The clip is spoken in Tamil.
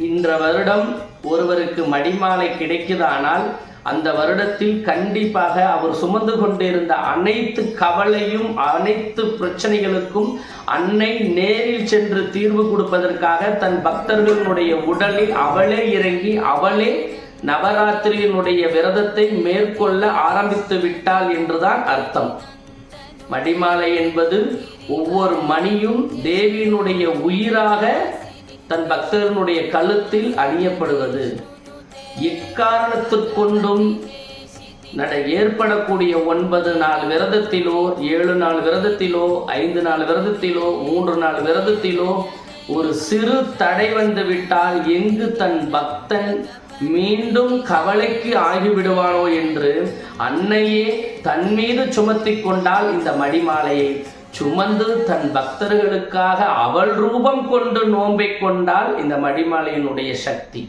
இந்த வருடம் ஒருவருக்கு மடிமாலை கிடைக்குதானால் அந்த வருடத்தில் கண்டிப்பாக அவர் சுமந்து கொண்டிருந்த அனைத்து கவலையும் அனைத்து பிரச்சனைகளுக்கும் அன்னை நேரில் சென்று தீர்வு கொடுப்பதற்காக தன் பக்தர்களுடைய உடலில் அவளே இறங்கி அவளே நவராத்திரியினுடைய விரதத்தை மேற்கொள்ள ஆரம்பித்து விட்டாள் என்றுதான் அர்த்தம். மடிமாலை என்பது ஒவ்வொரு மணியும் தேவியினுடைய உயிராக தன் பக்தர்களுடைய கழுத்தில் அணியப்படுவது. எக்காரணத்திற்கொண்டும் ஏற்படக்கூடிய 9 நாள் விரதத்திலோ 7 நாள் விரதத்திலோ 5 நாள் விரதத்திலோ 3 நாள் விரதத்திலோ ஒரு சிறு தடை வந்து விட்டால் எங்கு தன் பக்தன் மீண்டும் கவலைக்கு ஆகிவிடுவானோ என்று அன்னையே தன் மீது சுமத்தி கொண்டால் இந்த மடிமாலையை சுமந்து தன் பக்தர்களுக்காக அவள் ரூபம் கொண்டு நோன்பை கொண்டால் இந்த மடிமாலையினுடைய சக்தி.